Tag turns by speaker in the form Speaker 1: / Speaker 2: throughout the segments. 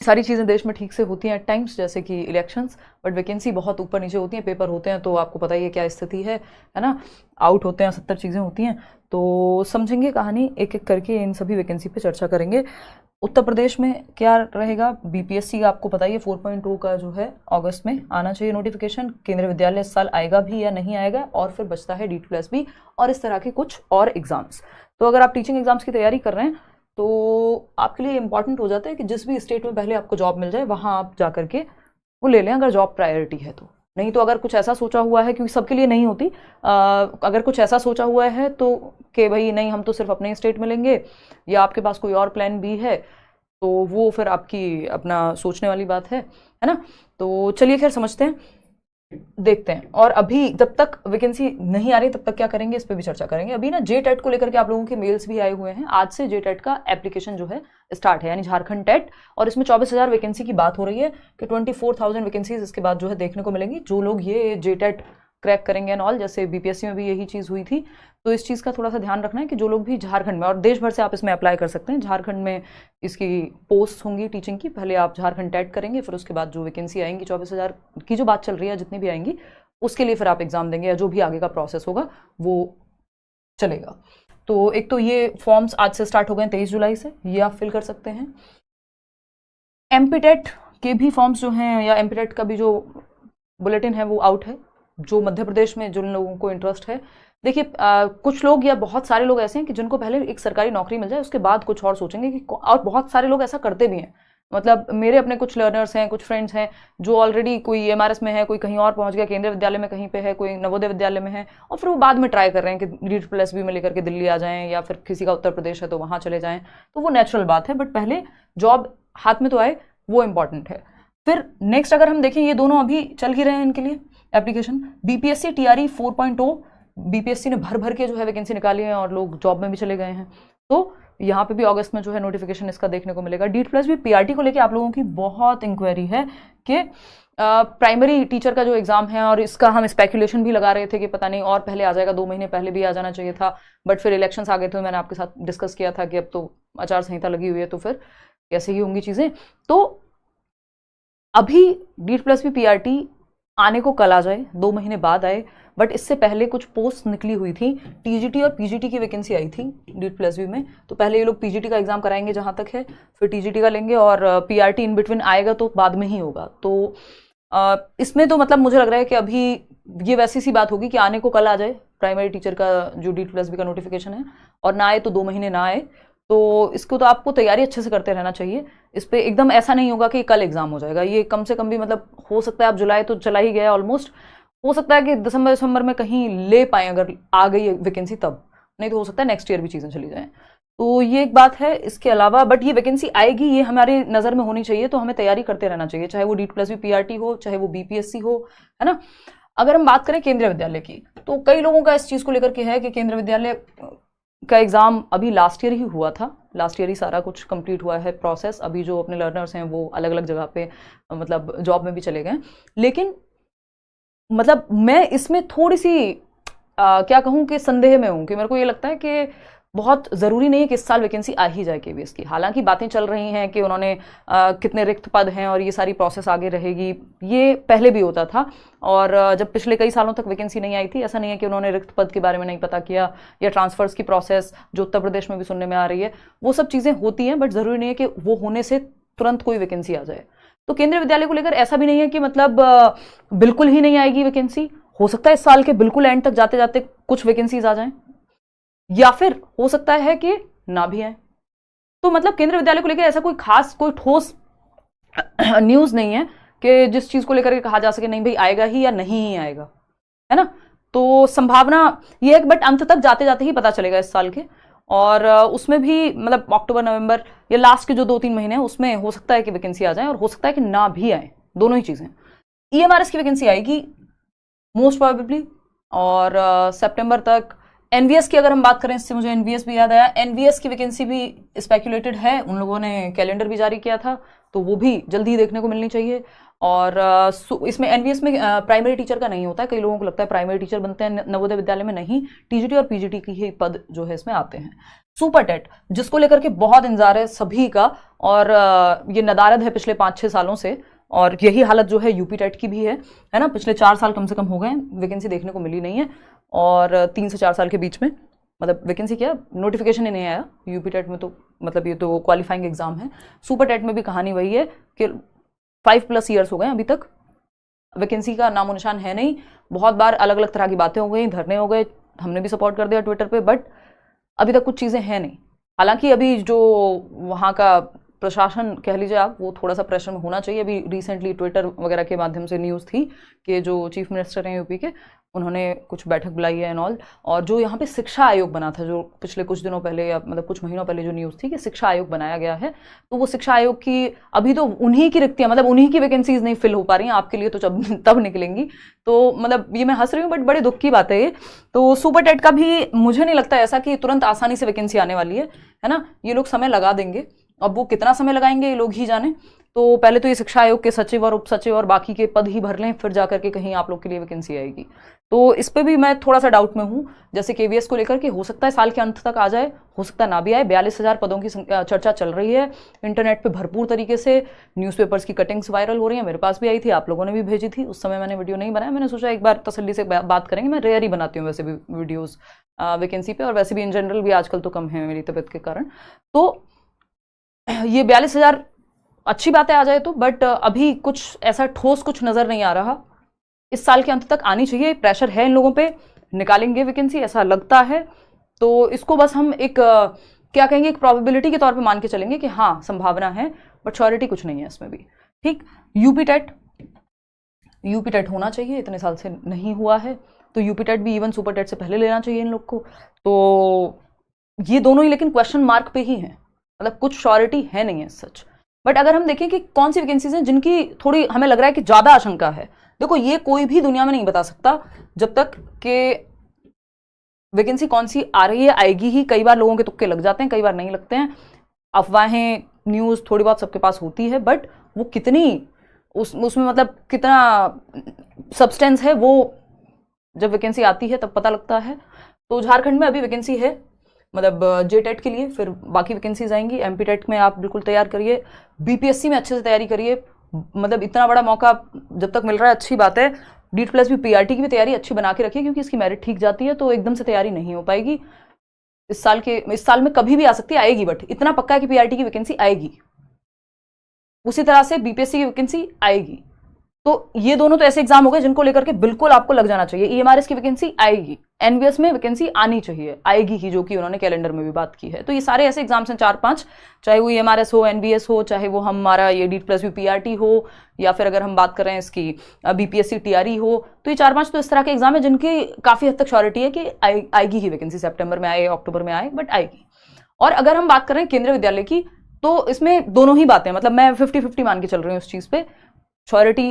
Speaker 1: सारी चीज़ें देश में ठीक से होती हैं एट टाइम्स, जैसे कि इलेक्शंस, बट वैकेंसी बहुत ऊपर नीचे होती हैं। पेपर होते हैं तो आपको पता ही है क्या स्थिति है ना, आउट होते हैं, 70 चीज़ें होती हैं। तो समझेंगे कहानी एक एक करके, इन सभी वैकेंसी पे चर्चा करेंगे। उत्तर प्रदेश में क्या रहेगा, बीपीएससी का आपको पता ही है 4.2 का जो है अगस्त में आना चाहिए नोटिफिकेशन। केंद्रीय विद्यालय इस साल आएगा भी या नहीं आएगा, और फिर बचता है D2+B और इस तरह के कुछ और एग्जाम्स। तो अगर आप टीचिंग एग्जाम्स की तैयारी कर रहे हैं तो आपके लिए इंपॉर्टेंट हो जाता है कि जिस भी स्टेट में पहले आपको जॉब मिल जाए वहाँ आप जा करके वो ले लें, अगर जॉब प्रायोरिटी है तो। नहीं तो अगर कुछ ऐसा सोचा हुआ है, क्योंकि सबके लिए नहीं होती, अगर कुछ ऐसा सोचा हुआ है तो कि भाई नहीं हम तो सिर्फ अपने स्टेट में लेंगे, या आपके पास कोई और प्लान भी है, तो वो फिर आपकी अपना सोचने वाली बात है ना। तो चलिए खैर समझते हैं, देखते हैं। और अभी जब तक वैकेंसी नहीं आ रही तब तक क्या करेंगे, इस पर भी चर्चा करेंगे। अभी ना JTET को लेकर के आप लोगों के मेल्स भी आए हुए हैं। आज से JTET का एप्लीकेशन जो है स्टार्ट है, यानी झारखंड टेट, और इसमें 24,000 वैकेंसी की बात हो रही है कि 24,000 वैकेंसीज इसके बाद जो है देखने को मिलेंगी। जो लोग ये JTET क्रैक करेंगे एंड ऑल, जैसे बीपीएससी में भी यही चीज़ हुई थी, तो इस चीज़ का थोड़ा सा ध्यान रखना है कि जो लोग भी झारखंड में, और देश भर से आप इसमें अप्लाई कर सकते हैं, झारखंड में इसकी पोस्ट होंगी टीचिंग की, पहले आप झारखंड टेट करेंगे, फिर उसके बाद जो वैकेंसी आएंगी 24,000 की जो बात चल रही है, जितनी भी आएंगी उसके लिए फिर आप एग्जाम देंगे, या जो भी आगे का प्रोसेस होगा वो चलेगा। तो एक तो ये फॉर्म्स आज से स्टार्ट हो गए हैं 23 जुलाई से, ये आप फिल कर सकते हैं। एमपीटेट के भी फॉर्म्स जो हैं, या एमपीटेट का भी जो बुलेटिन है वो आउट है, जो मध्य प्रदेश में जिन लोगों को इंटरेस्ट है। देखिए कुछ लोग या बहुत सारे लोग ऐसे हैं कि जिनको पहले एक सरकारी नौकरी मिल जाए उसके बाद कुछ और सोचेंगे कि, और बहुत सारे लोग ऐसा करते भी हैं। मतलब मेरे अपने कुछ लर्नर्स हैं, कुछ फ्रेंड्स हैं जो ऑलरेडी कोई एमआरएस में है, कोई कहीं और पहुंच गया, केंद्रीय विद्यालय में कहीं पे है, कोई नवोदय विद्यालय में है, और फिर वो बाद में ट्राई कर रहे हैं कि D+B में लेकर के दिल्ली आ जाएं, या फिर किसी का उत्तर प्रदेश है तो वहाँ चले जाएं। तो वो नेचुरल बात है, बट पहले जॉब हाथ में तो आए, वो इंपॉर्टेंट है। फिर नेक्स्ट अगर हम देखें, ये दोनों अभी चल ही रहे हैं इनके लिए एप्लीकेशन। बीपीएससी TRE 4.0, बीपीएससी ने भर भर के जो है वैकेंसी निकाली है और लोग जॉब में भी चले गए हैं। तो यहाँ पे भी अगस्त में जो है नोटिफिकेशन इसका देखने को मिलेगा। D+B PRT को लेके आप लोगों की बहुत इंक्वायरी है कि प्राइमरी टीचर का जो एग्जाम है, और इसका हम स्पेकुलेशन भी लगा रहे थे कि पता नहीं और पहले आ जाएगा, 2 महीने पहले भी आ जाना चाहिए था, बट फिर इलेक्शंस आ गए थे। मैंने आपके साथ डिस्कस किया था कि अब तो आचार संहिता लगी हुई है, तो फिर कैसे ही होंगी चीजें। तो अभी D+B PRT आने को कल आ जाए, 2 महीने बाद आए, बट इससे पहले कुछ पोस्ट निकली हुई थी, TGT और PGT की वैकेंसी आई थी D+B में। तो पहले ये लोग PGT का एग्जाम कराएंगे जहां तक है, फिर TGT का लेंगे, और PRT इन बिटवीन आएगा तो बाद में ही होगा। तो इसमें तो मतलब मुझे लग रहा है कि अभी ये वैसी सी बात होगी कि आने को कल आ जाए प्राइमरी टीचर का जो D+B का नोटिफिकेशन है, और ना आए तो 2 महीने ना आए। तो इसको तो आपको तैयारी अच्छे से करते रहना चाहिए। इस पर एकदम ऐसा नहीं होगा कि कल एग्जाम हो जाएगा, ये कम से कम भी मतलब हो सकता है, अब जुलाई तो चला ही गया ऑलमोस्ट, हो सकता है कि दिसंबर में कहीं ले पाए, अगर आ गई वैकेंसी तब, नहीं तो हो सकता है नेक्स्ट ईयर भी चीज़ें चली जाएं। तो ये एक बात है। इसके अलावा बट ये वैकेंसी आएगी, ये हमारी नज़र में होनी चाहिए, तो हमें तैयारी करते रहना चाहिए, चाहे वो D+B PRT हो, चाहे वो बीपीएससी हो, है ना। अगर हम बात करें केंद्रीय विद्यालय की, तो कई लोगों का इस चीज़ को लेकर के है कि केंद्रीय विद्यालय का एग्जाम अभी लास्ट ईयर ही हुआ था, लास्ट ईयर ही सारा कुछ कंप्लीट हुआ है प्रोसेस। अभी जो अपने लर्नर्स हैं वो अलग अलग जगह पे मतलब जॉब में भी चले गए, लेकिन मतलब मैं इसमें थोड़ी सी क्या कहूँ कि संदेह में हूँ, कि मेरे को ये लगता है कि बहुत ज़रूरी नहीं है कि इस साल वैकेंसी आ ही जाए केवीएस की। हालांकि बातें चल रही हैं कि उन्होंने कितने रिक्त पद हैं और ये सारी प्रोसेस आगे रहेगी, ये पहले भी होता था। और जब पिछले कई सालों तक वैकेंसी नहीं आई थी, ऐसा नहीं है कि उन्होंने रिक्त पद के बारे में नहीं पता किया, या ट्रांसफर्स की प्रोसेस जो उत्तर प्रदेश में भी सुनने में आ रही है, वो सब चीज़ें होती हैं, बट ज़रूरी नहीं है कि वो होने से तुरंत कोई वैकेंसी आ जाए। तो केंद्रीय विद्यालय को लेकर ऐसा भी नहीं है कि मतलब बिल्कुल ही नहीं आएगी वैकेंसी। हो सकता है इस साल के बिल्कुल एंड तक जाते जाते कुछ वैकेंसीज आ जाएं, या फिर हो सकता है कि ना भी आए। तो मतलब केंद्रीय विद्यालय को लेकर ऐसा कोई खास कोई ठोस न्यूज नहीं है कि जिस चीज को लेकर के कहा जा सके नहीं भाई आएगा ही या नहीं ही आएगा, है ना। तो संभावना ये है, बट अंत तक जाते जाते ही पता चलेगा इस साल के। और उसमें भी मतलब अक्टूबर नवंबर या लास्ट के जो 2-3 महीने हैं उसमें हो सकता है कि वैकेंसी आ जाए, और हो सकता है कि ना भी आए, दोनों ही चीजें। ईएमआरएस की वैकेंसी आएगी मोस्ट प्रोबेबली, और सितंबर तक एनवीएस की अगर हम बात करें, इससे मुझे एनवीएस भी याद आया, एनवीएस की वैकेंसी भी स्पेक्यूलेटेड है, उन लोगों ने कैलेंडर भी जारी किया था, तो वो भी जल्दी देखने को मिलनी चाहिए। और इसमें एनवीएस में प्राइमरी टीचर का नहीं होता है, कई लोगों को लगता है प्राइमरी टीचर बनते हैं नवोदय विद्यालय में, नहीं, टीजीटी और पीजीटी की ही पद जो है इसमें आते हैं। सुपर टेट जिसको लेकर के बहुत इंतजार है सभी का, और ये नदारद है पिछले 5-6 सालों से, और यही हालत जो है यूपी टेट की भी है ना। पिछले 4 साल कम से कम हो गए वैकेंसी देखने को मिली नहीं है, और 3 से 4 साल के बीच में मतलब वैकेंसी क्या, नोटिफिकेशन ही नहीं आया यूपी टेट में, तो मतलब ये तो क्वालिफाइंग एग्जाम है। सुपर टेट में भी कहानी वही है कि 5+ ईयर्स हो गए अभी तक वैकेंसी का नामो निशान है नहीं। बहुत बार अलग अलग तरह की बातें हो गई, धरने हो गए, हमने भी सपोर्ट कर दिया ट्विटर पे, बट अभी तक कुछ चीज़ें हैं नहीं। हालांकि अभी जो वहाँ का प्रशासन कह लीजिए आप, वो थोड़ा सा प्रेशर में होना चाहिए। अभी रिसेंटली ट्विटर वगैरह के माध्यम से न्यूज़ थी कि जो चीफ मिनिस्टर हैं यूपी के, उन्होंने कुछ बैठक बुलाई है एंड ऑल, और जो यहाँ पे शिक्षा आयोग बना था, जो पिछले कुछ दिनों पहले या मतलब कुछ महीनों पहले जो न्यूज़ थी कि शिक्षा आयोग बनाया गया है, तो वो शिक्षा आयोग की अभी तो उन्हीं की रिक्तियाँ, मतलब उन्हीं की वैकेंसीज नहीं फिल हो पा रही हैं, आपके लिए तो तब निकलेंगी। तो मतलब ये मैं हंस रही हूँ, बट बड़े दुख की बात है ये। तो सुपर टेट का भी मुझे नहीं लगता ऐसा कि तुरंत आसानी से वैकेंसी आने वाली है ना, ये लोग समय लगा देंगे। अब वो कितना समय लगाएंगे ये लोग ही जाने। तो पहले तो ये शिक्षा आयोग के सचिव और उप सचिव और बाकी के पद ही भर लें, फिर जाकर के कहीं आप लोग के लिए वैकेंसी आएगी। तो इस पे भी मैं थोड़ा सा डाउट में हूँ। जैसे केवीएस को लेकर के हो सकता है साल के अंत तक आ जाए, हो सकता है ना भी आए। 42,000 पदों की चर्चा चल रही है इंटरनेट पे भरपूर तरीके से, न्यूज़पेपर्स की कटिंग्स वायरल हो रही हैं, मेरे पास भी आई थी, आप लोगों ने भी भेजी थी। उस समय मैंने वीडियो नहीं बनाया, मैंने सोचा एक बार तसल्ली से बात करेंगे। मैं रेयर ही बनाती हूँ वैसे भी वीडियोज़ वैकेंसी पे, और वैसे भी इन जनरल भी आजकल तो कम है मेरी तबीयत के कारण। तो ये 42,000 अच्छी बात है आ जाए तो, बट अभी कुछ ऐसा ठोस कुछ नजर नहीं आ रहा। इस साल के अंत तक आनी चाहिए, प्रेशर है इन लोगों पे, निकालेंगे वैकेंसी ऐसा लगता है। तो इसको बस हम एक क्या कहेंगे, एक प्रोबेबिलिटी के तौर पे मान के चलेंगे कि हाँ संभावना है, बट श्योरिटी कुछ नहीं है इसमें भी। ठीक, यूपी टेट होना चाहिए, इतने साल से नहीं हुआ है, तो यूपी टेट भी इवन सुपर टेट से पहले लेना चाहिए इन लोग को। तो ये दोनों ही लेकिन क्वेश्चन मार्क पे ही हैं, मतलब कुछ श्योरिटी है नहीं है सच। बट अगर हम देखें कि कौन सी वैकेंसीज हैं जिनकी थोड़ी हमें लग रहा है कि ज्यादा आशंका है, देखो ये कोई भी दुनिया में नहीं बता सकता जब तक कि वैकेंसी कौन सी आ रही है, आएगी ही। कई बार लोगों के तुक्के लग जाते हैं, कई बार नहीं लगते हैं, अफवाहें न्यूज़ थोड़ी बहुत सबके पास होती है, बट वो कितनी उसमें मतलब कितना सब्सटेंस है, वो जब वैकेंसी आती है तब पता लगता है। तो झारखंड में अभी वैकेंसी है, मतलब जेटेट के लिए, फिर बाकी वैकेंसीज आएंगी। एमपी टेट में आप बिल्कुल तैयार करिए, बीपीएससी में अच्छे से तैयारी करिए, मतलब इतना बड़ा मौका जब तक मिल रहा है अच्छी बात है। डीट प्लस भी पीआरटी की भी तैयारी अच्छी बना के रखिए, क्योंकि इसकी मेरिट ठीक जाती है तो एकदम से तैयारी नहीं हो पाएगी। इस साल में कभी भी आ सकती है, आएगी, बट इतना पक्का है कि पीआरटी की वैकेंसी आएगी। उसी तरह से बीपीएससी की वैकेंसी आएगी। तो ये दोनों तो ऐसे एग्जाम हो गए जिनको लेकर के बिल्कुल आपको लग जाना चाहिए ईएमआरएस की वैकेंसी आएगी, एनवीएस में वैकेंसी आनी चाहिए, आएगी ही, जो कि उन्होंने कैलेंडर में भी बात की है। तो ये सारे ऐसे एग्जाम्स हैं 4-5, चाहे वो ईएमआरएस हो, एनवीएस हो, चाहे वो हमारा ये डीट प्लस भी पीआरटी हो, या फिर अगर हम बात करें इसकी बीपीएससी टीआरई हो, तो ये 4-5 तो इस तरह के एग्जाम है जिनकी काफी हद तक श्योरिटी है कि आएगी ही वैकेंसी, सितंबर में आए, अक्टूबर में आए, बट आएगी। और अगर हम बात करें केंद्रीय विद्यालय की, तो इसमें दोनों ही बातें, मतलब मैं 50-50 मान के चल रही हूँ उस चीज पे। श्योरिटी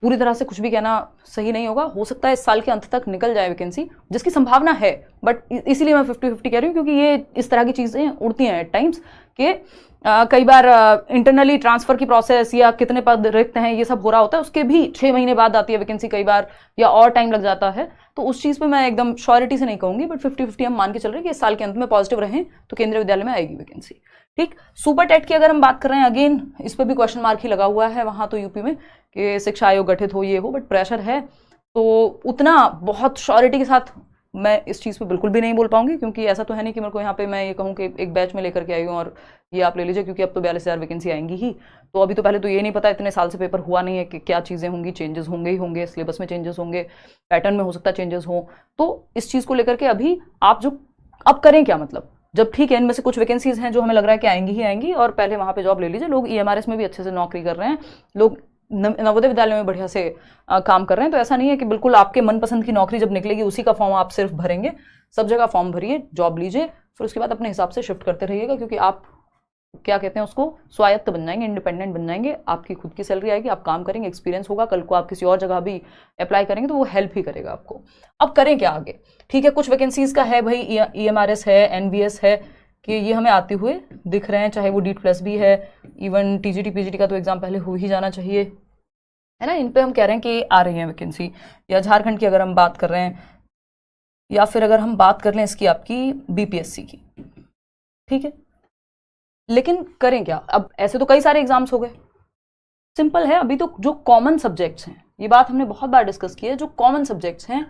Speaker 1: पूरी तरह से कुछ भी कहना सही नहीं होगा, हो सकता है इस साल के अंत तक निकल जाए वैकेंसी, जिसकी संभावना है, बट इसीलिए मैं 50-50 कह रही हूँ, क्योंकि ये इस तरह की चीजें उड़ती हैं एट टाइम्स कि कई बार इंटरनली ट्रांसफर की प्रोसेस या कितने पद रिक्त हैं ये सब हो रहा होता है, उसके भी 6 महीने बाद आती है वैकेंसी कई बार, या और टाइम लग जाता है। तो उस चीज पे मैं एकदम श्योरिटी से नहीं कहूंगी, बट 50-50 हम मान के चल रहे हैं कि इस साल के अंत में पॉजिटिव रहें तो केंद्रीय विद्यालय में आएगी वैकेंसी। ठीक, सुपर टेट की अगर हम बात कर रहे हैं, अगेन इस पर भी क्वेश्चन मार्क ही लगा हुआ है वहां तो यूपी में कि शिक्षा आयोग गठित हो, ये हो, बट प्रेशर है, तो उतना बहुत श्योरिटी के साथ मैं इस चीज़ पे बिल्कुल भी नहीं बोल पाऊंगी, क्योंकि ऐसा तो है नहीं कि मेरे को यहाँ पे मैं ये कहूँ कि एक बैच में लेकर के आई हूँ और ये आप ले लीजिए, क्योंकि अब तो 42,000 वैकेंसी आएंगी ही। तो अभी तो पहले तो ये नहीं पता, इतने साल से पेपर हुआ नहीं है कि क्या चीज़ें होंगी, चेंजेस होंगे ही होंगे, सिलेबस में चेंजेस होंगे, पैटर्न में हो सकता है चेंजेस हो। तो इस चीज़ को लेकर के अभी आप जो अब करें क्या, मतलब जब ठीक है इनमें से कुछ वैकेंसीज हैं जो हमें लग रहा है कि आएंगी ही आएंगी, और पहले वहाँ पे जॉब ले लीजिए। लोग ईएमआरएस में भी अच्छे से नौकरी कर रहे हैं, लोग नवोदय विद्यालय में बढ़िया से काम कर रहे हैं। तो ऐसा नहीं है कि बिल्कुल आपके मनपसंद की नौकरी जब निकलेगी उसी का फॉर्म आप सिर्फ भरेंगे। सब जगह फॉर्म भरिए, जॉब लीजिए, फिर उसके बाद अपने हिसाब से शिफ्ट करते रहिएगा, क्योंकि आप क्या कहते हैं उसको, स्वायत्त बन जाएंगे, इंडिपेंडेंट बन जाएंगे, आपकी खुद की सैलरी आएगी, आप काम करेंगे, एक्सपीरियंस होगा, कल को आप किसी और जगह भी अप्लाई करेंगे तो वो हेल्प ही करेगा आपको। अब करें क्या आगे, ठीक है, कुछ वैकेंसीज का है भाई, EMRS है, NVS है, कि ये हमें आते हुए दिख रहे हैं, चाहे वो DEET+ भी है, इवन TGT PGT का तो एग्जाम पहले हो ही जाना चाहिए, है ना। इन पे हम कह रहे हैं कि आ रही है वैकेंसी। या झारखंड की अगर हम बात कर रहे हैं, या फिर अगर हम बात कर लें इसकी आपकी BPSC की, ठीक है। लेकिन करें क्या अब, ऐसे तो कई सारे एग्जाम्स हो गए, सिंपल है, अभी तो जो कॉमन सब्जेक्ट्स हैं, ये बात हमने बहुत बार डिस्कस की है, जो कॉमन सब्जेक्ट्स हैं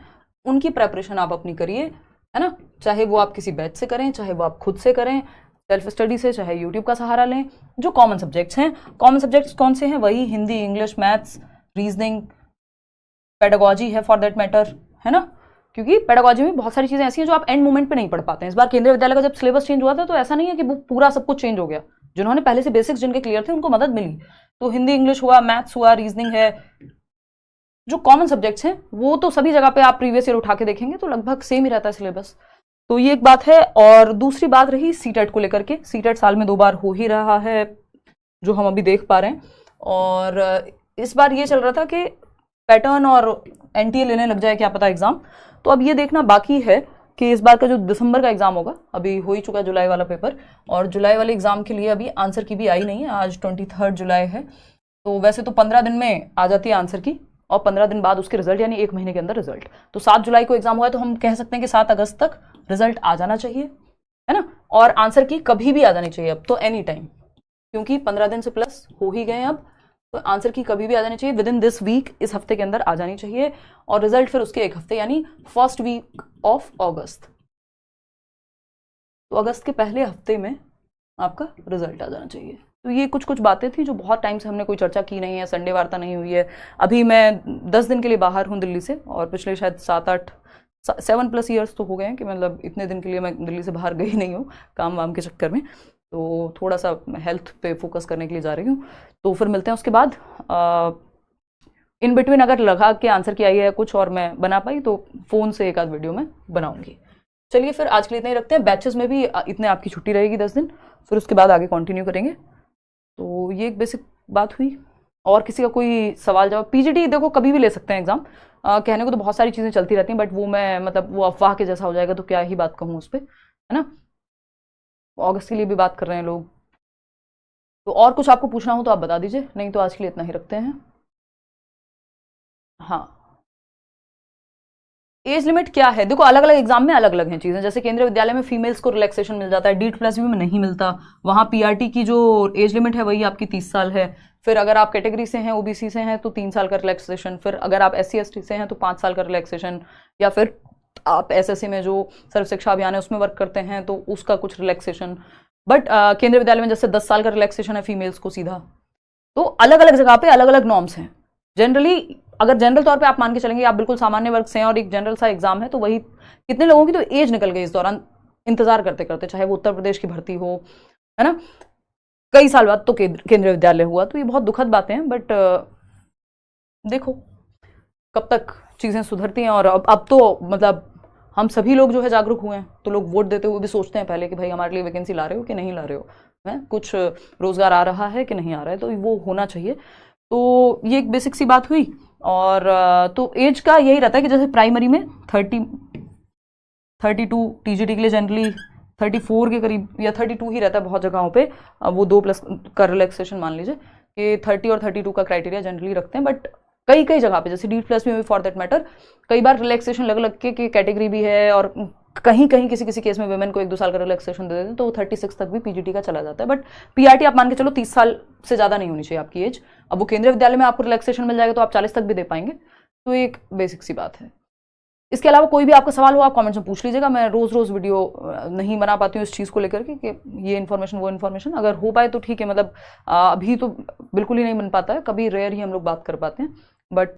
Speaker 1: उनकी प्रेपरेशन आप अपनी करिए, है ना। चाहे वो आप किसी बैच से करें, चाहे वो आप खुद से करें, सेल्फ स्टडी से, चाहे यूट्यूब का सहारा लें। जो कॉमन सब्जेक्ट्स हैं, कॉमन सब्जेक्ट्स कौन से हैं, वही Hindi, English, maths, reasoning, pedagogy है फॉर दैट मैटर, है ना। क्योंकि पेडागोजी में बहुत सारी चीजें ऐसी हैं जो आप एंड मोमेंट पे नहीं पढ़ पाते हैं। इस बार केंद्रीय विद्यालय का जब सिलेबस चेंज हुआ था तो ऐसा नहीं है कि वो पूरा सब कुछ चेंज हो गया, जिन्होंने पहले से बेसिक्स जिनके क्लियर थे उनको मदद मिली। तो हिंदी, इंग्लिश हुआ, मैथ्स हुआ, रीजनिंग है, जो कॉमन सब्जेक्ट्स हैं वो तो सभी जगह पे आप प्रीवियस ईयर उठा के देखेंगे तो लगभग सेम ही रहता है सिलेबस। तो ये एक बात है। और दूसरी बात रही सीटेट को लेकर के, सीटेट साल में 2 बार हो ही रहा है जो हम अभी देख पा रहे हैं। और इस बार ये चल रहा था कि पैटर्न और NTA लेने लग जाए क्या पता एग्जाम, तो अब ये देखना बाकी है कि इस बार का जो दिसंबर का एग्जाम होगा, अभी हो ही चुका है जुलाई वाला पेपर, और जुलाई वाले एग्जाम के लिए अभी आंसर की भी आई नहीं है, आज 23 जुलाई है। तो वैसे तो 15 दिन में आ जाती है आंसर की, और 15 दिन बाद उसके रिजल्ट, यानी 1 महीने के अंदर रिजल्ट। तो 7 जुलाई को एग्जाम हुआ है, तो हम कह सकते हैं कि 7 अगस्त तक रिजल्ट आ जाना चाहिए, है ना। और आंसर की कभी भी आ जानी चाहिए अब तो, एनी टाइम, क्योंकि 15 दिन से प्लस हो ही गए हैं अब, तो आंसर की कभी भी आ जानी चाहिए, विद इन दिस वीक, इस हफ्ते के अंदर आ जानी चाहिए। और रिजल्ट फिर उसके 1 हफ्ते, यानी फर्स्ट वीक ऑफ अगस्त, तो अगस्त के पहले हफ्ते में आपका रिजल्ट आ जाना चाहिए। तो ये कुछ कुछ बातें थी जो बहुत टाइम से हमने कोई चर्चा की नहीं है, संडे वार्ता नहीं हुई है। अभी मैं 10 दिन के लिए बाहर हूँ दिल्ली से, और पिछले शायद 7+ ईयर्स तो हो गए हैं कि मतलब इतने दिन के लिए मैं दिल्ली से बाहर गई नहीं हूँ काम वाम के चक्कर में। तो थोड़ा सा हेल्थ पे फोकस करने के लिए जा रही हूँ। तो फिर मिलते हैं उसके बाद। इन बिटवीन अगर लगा कि आंसर की आई है कुछ और मैं बना पाई तो फ़ोन से एक आध वीडियो में बनाऊंगी। चलिए फिर आज के लिए इतना ही रखते हैं। बैचेस में भी इतने आपकी छुट्टी रहेगी 10 दिन, फिर उसके बाद आगे कंटिन्यू करेंगे। तो ये एक बेसिक बात हुई। और किसी का कोई सवाल जवाब, PGT देखो कभी भी ले सकते हैं एग्जाम, कहने को तो बहुत सारी चीज़ें चलती रहती हैं, बट वो मैं मतलब वो अफवाह के जैसा हो जाएगा तो क्या ही बात कहूँ उस पर, है ना। अगस्त के लिए भी बात कर रहे हैं लोग। तो और कुछ आपको पूछना हो तो आप बता दीजिए, नहीं तो आज के लिए इतना ही रखते हैं। हाँ, एज लिमिट क्या है, देखो अलग अलग एग्जाम में अलग अलग हैं चीज़ें। जैसे केंद्रीय विद्यालय में फीमेल्स को रिलैक्सेशन मिल जाता है, DEET+ भी में नहीं मिलता। वहाँ PRT की जो एज लिमिट है वही आपकी 30 साल है। फिर अगर आप कैटेगरी से हैं, OBC से हैं तो 3 साल का रिलैक्सेशन। फिर अगर आप SC ST से हैं तो 5 साल का रिलैक्सेशन। या फिर आप SSC में जो सर्व शिक्षा अभियान है उसमें वर्क करते हैं तो उसका कुछ रिलैक्सेशन। बट केंद्रीय विद्यालय में जैसे 10 साल का रिलैक्सेशन है फीमेल्स को सीधा। तो अलग अलग जगह पे अलग अलग नॉर्म्स हैं। जनरली अगर जनरल तौर पे आप मान के चलेंगे, आप बिल्कुल सामान्य वर्ग से हैं और एक जनरल सा एग्जाम है, तो वही कितने लोगों की तो एज निकल गई इस दौरान इंतजार करते करते, चाहे वो उत्तर प्रदेश की भर्ती हो, है ना। कई साल बाद तो केंद्रीय विद्यालय हुआ, तो ये बहुत दुखद बातें हैं। बट देखो कब तक चीज़ें सुधरती हैं। और अब तो मतलब हम सभी लोग जो है जागरूक हुए हैं, तो लोग वोट देते हुए भी सोचते हैं पहले कि भाई हमारे लिए वैकेंसी ला रहे हो कि नहीं ला रहे हो, है कुछ रोजगार आ रहा है कि नहीं आ रहा है, तो वो होना चाहिए। तो ये एक बेसिक सी बात हुई। और तो एज का यही रहता है कि जैसे प्राइमरी में 32 TGT के लिए जनरली 34 के करीब या 32 ही रहता है बहुत जगहों पे। वो 2+ का रिलैक्सेशन मान लीजिए कि 30 और 32 का क्राइटेरिया जनरली रखते हैं। बट कई कई जगह पे जैसे DEET+ में भी फॉर दैट मैटर कई बार रिलैक्सेशन लग लग के कैटेगरी भी है, और कहीं कहीं किसी किसी केस में वुमेन को 1-2 साल का रिलैक्सेशन दे देते हैं, तो 36 तक भी PGT का चला जाता है। बट PRT आप मान के चलो 30 साल से ज़्यादा नहीं होनी चाहिए आपकी एज। अब वो केंद्रीय विद्यालय में आपको रिलैक्सेशन मिल जाएगा तो आप 40 तक भी दे पाएंगे। तो एक बेसिक सी बात है। इसके अलावा कोई भी आपका सवाल हो आप कमेंट्स में पूछ लीजिएगा। मैं रोज़ रोज़ वीडियो नहीं बना पाती हूँ इस चीज़ को लेकर के कि ये इन्फॉर्मेशन वो इन्फॉर्मेशन, अगर हो पाए तो ठीक है। मतलब अभी तो बिल्कुल ही नहीं बन पाता है, कभी रेयर ही हम लोग बात कर पाते हैं। बट